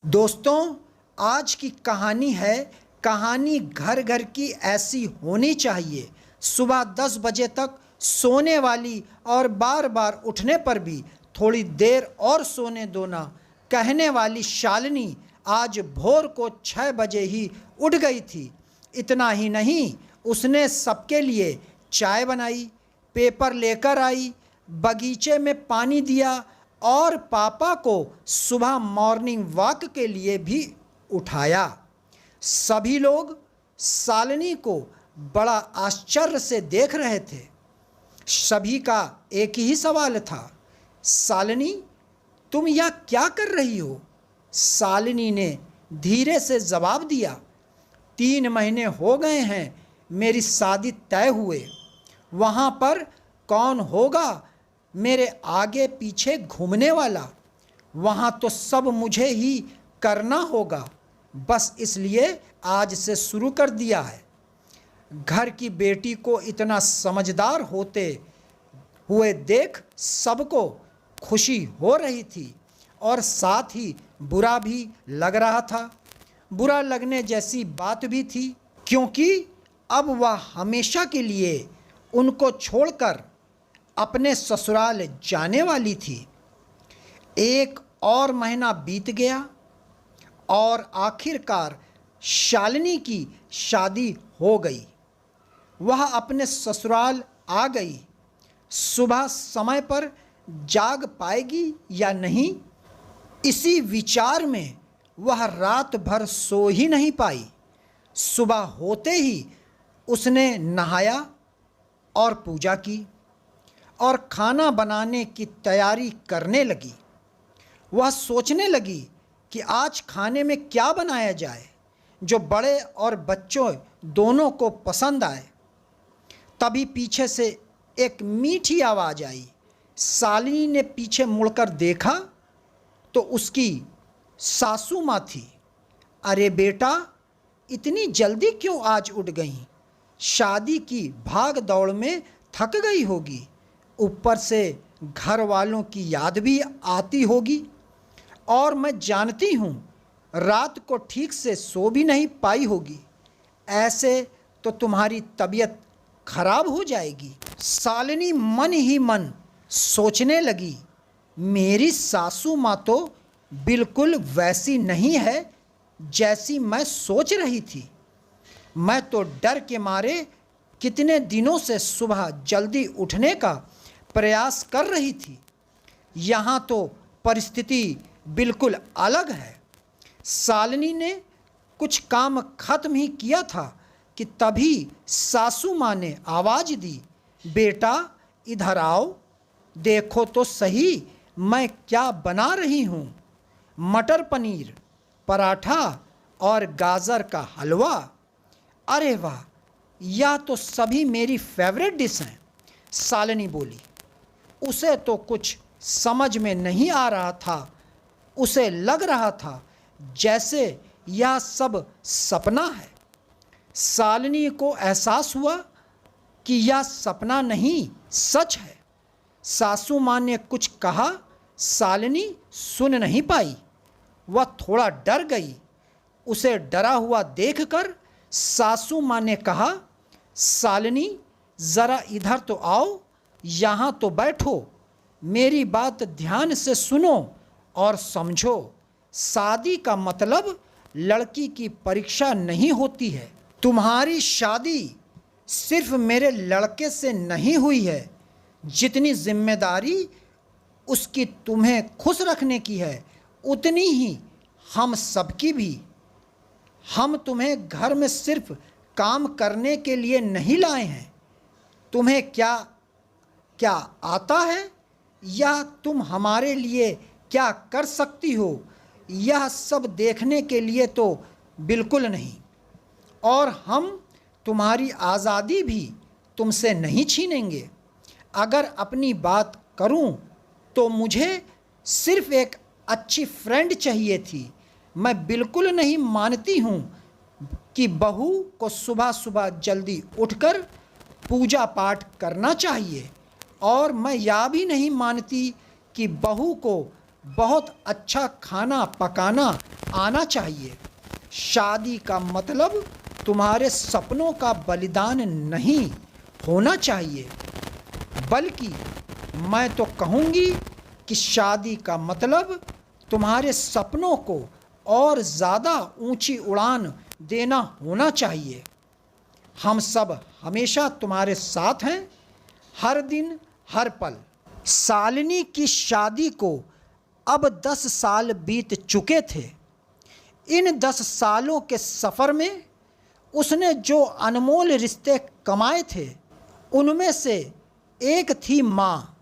दोस्तों, आज की कहानी है। कहानी घर घर की ऐसी होनी चाहिए। सुबह 10 बजे तक सोने वाली और बार बार उठने पर भी थोड़ी देर और सोने दो ना कहने वाली शालिनी आज भोर को 6 बजे ही उठ गई थी। इतना ही नहीं, उसने सबके लिए चाय बनाई, पेपर लेकर आई, बगीचे में पानी दिया और पापा को सुबह मॉर्निंग वॉक के लिए भी उठाया। सभी लोग शालिनी को बड़ा आश्चर्य से देख रहे थे। सभी का एक ही सवाल था, शालिनी, तुम यह क्या कर रही हो? शालिनी ने धीरे से जवाब दिया, 3 महीने हो गए हैं मेरी शादी तय हुए। वहाँ पर कौन होगा मेरे आगे पीछे घूमने वाला? वहाँ तो सब मुझे ही करना होगा। बस इसलिए आज से शुरू कर दिया है। घर की बेटी को इतना समझदार होते हुए देख सबको खुशी हो रही थी और साथ ही बुरा भी लग रहा था। बुरा लगने जैसी बात भी थी, क्योंकि अब वह हमेशा के लिए उनको छोड़कर अपने ससुराल जाने वाली थी। 1 और महीना बीत गया और आखिरकार शालिनी की शादी हो गई। वह अपने ससुराल आ गई। सुबह समय पर जाग पाएगी या नहीं, इसी विचार में वह रात भर सो ही नहीं पाई। सुबह होते ही उसने नहाया और पूजा की और खाना बनाने की तैयारी करने लगी। वह सोचने लगी कि आज खाने में क्या बनाया जाए जो बड़े और बच्चों दोनों को पसंद आए। तभी पीछे से एक मीठी आवाज़ आई। शालिनी ने पीछे मुड़कर देखा तो उसकी सासू माँ थी। अरे बेटा, इतनी जल्दी क्यों आज उठ गई? शादी की भाग दौड़ में थक गई होगी, ऊपर से घर वालों की याद भी आती होगी, और मैं जानती हूँ रात को ठीक से सो भी नहीं पाई होगी। ऐसे तो तुम्हारी तबीयत खराब हो जाएगी। शालिनी मन ही मन सोचने लगी, मेरी सासू माँ तो बिल्कुल वैसी नहीं है जैसी मैं सोच रही थी। मैं तो डर के मारे कितने दिनों से सुबह जल्दी उठने का प्रयास कर रही थी। यहाँ तो परिस्थिति बिल्कुल अलग है। शालिनी ने कुछ काम खत्म ही किया था कि तभी सासू माँ ने आवाज़ दी, बेटा इधर आओ, देखो तो सही मैं क्या बना रही हूँ। मटर पनीर, पराठा और गाजर का हलवा। अरे वाह, यह तो सभी मेरी फेवरेट डिश हैं। शालिनी बोली। उसे तो कुछ समझ में नहीं आ रहा था। उसे लग रहा था जैसे यह सब सपना है। शालिनी को एहसास हुआ कि यह सपना नहीं, सच है। सासू माँ ने कुछ कहा, शालिनी सुन नहीं पाई। वह थोड़ा डर गई। उसे डरा हुआ देखकर सासू माँ ने कहा, शालिनी ज़रा इधर तो आओ, यहाँ तो बैठो, मेरी बात ध्यान से सुनो और समझो। शादी का मतलब लड़की की परीक्षा नहीं होती है। तुम्हारी शादी सिर्फ मेरे लड़के से नहीं हुई है, जितनी जिम्मेदारी उसकी तुम्हें खुश रखने की है उतनी ही हम सबकी भी। हम तुम्हें घर में सिर्फ काम करने के लिए नहीं लाए हैं। तुम्हें क्या क्या आता है या तुम हमारे लिए क्या कर सकती हो, यह सब देखने के लिए तो बिल्कुल नहीं। और हम तुम्हारी आज़ादी भी तुमसे नहीं छीनेंगे। अगर अपनी बात करूं तो मुझे सिर्फ एक अच्छी फ्रेंड चाहिए थी। मैं बिल्कुल नहीं मानती हूं कि बहू को सुबह सुबह जल्दी उठकर पूजा पाठ करना चाहिए, और मैं यह भी नहीं मानती कि बहू को बहुत अच्छा खाना पकाना आना चाहिए। शादी का मतलब तुम्हारे सपनों का बलिदान नहीं होना चाहिए, बल्कि मैं तो कहूँगी कि शादी का मतलब तुम्हारे सपनों को और ज़्यादा ऊंची उड़ान देना होना चाहिए। हम सब हमेशा तुम्हारे साथ हैं, हर दिन हर पल। शालिनी की शादी को अब 10 साल बीत चुके थे। इन 10 सालों के सफ़र में उसने जो अनमोल रिश्ते कमाए थे, उनमें से एक थी माँ।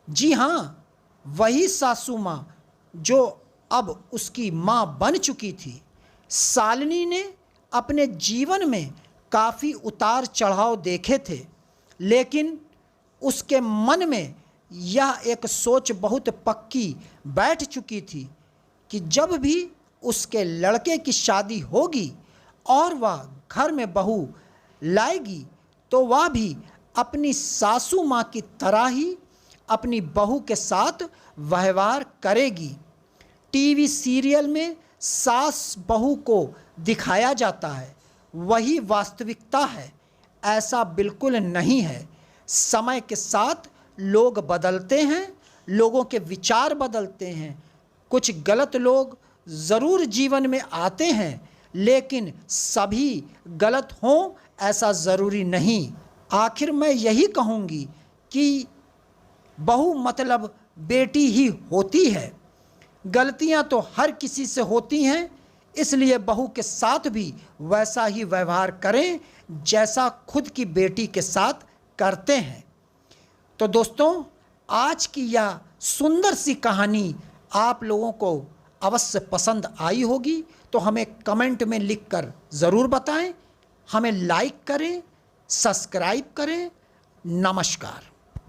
जी हाँ, वही सासू माँ जो अब उसकी माँ बन चुकी थी। शालिनी ने अपने जीवन में काफ़ी उतार चढ़ाव देखे थे, लेकिन उसके मन में यह एक सोच बहुत पक्की बैठ चुकी थी कि जब भी उसके लड़के की शादी होगी और वह घर में बहू लाएगी, तो वह भी अपनी सासू माँ की तरह ही अपनी बहू के साथ व्यवहार करेगी। टीवी सीरियल में सास बहू को दिखाया जाता है, वही वास्तविकता है। ऐसा बिल्कुल नहीं है। समय के साथ लोग बदलते हैं, लोगों के विचार बदलते हैं। कुछ गलत लोग ज़रूर जीवन में आते हैं, लेकिन सभी गलत हों ऐसा ज़रूरी नहीं। आखिर मैं यही कहूँगी कि बहू मतलब बेटी ही होती है। गलतियाँ तो हर किसी से होती हैं, इसलिए बहू के साथ भी वैसा ही व्यवहार करें जैसा खुद की बेटी के साथ करते हैं। तो दोस्तों, आज की यह सुंदर सी कहानी आप लोगों को अवश्य पसंद आई होगी, तो हमें कमेंट में लिखकर ज़रूर बताएं। हमें लाइक करें, सब्सक्राइब करें। नमस्कार।